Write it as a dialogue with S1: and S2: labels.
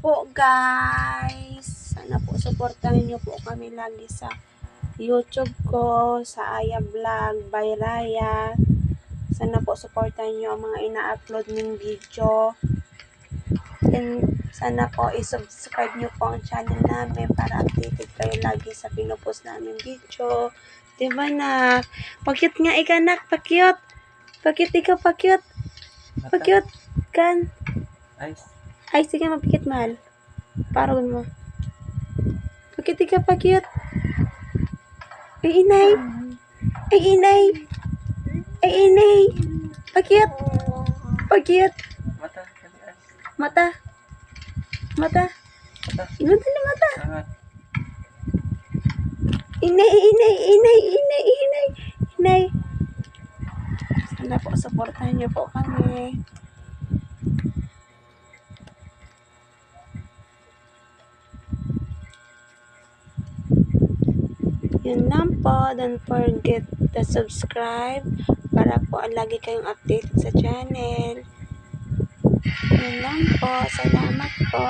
S1: po guys. Sana po supportahan niyo po kami lagi sa YouTube ko, sa Aya Vlog by Raya. Sana po supportahan niyo ang mga ina-upload ng video. And sana po i-subscribe niyo po ang channel namin para updated kayo lagi sa pinupost namin video. Diba na? Pakyut nga ikanak, pakyut. Pakyut ikaw, pakyut. Pakyut kan. Ay, sige, mapikit mahal. Parang mo. Pakyut ikaw, pakyut. Ay, inay. Ay, inay. Ay, inay. Pakyut. Pakyut. Mata. Mata. Inutan na mata. Inay, inay, inay, inay, inay, inay. Sana po, supportahan niyo po kami. Yun lang po. Don't forget to subscribe para po lagi kayong updated sa channel. Yun lang po. Salamat po.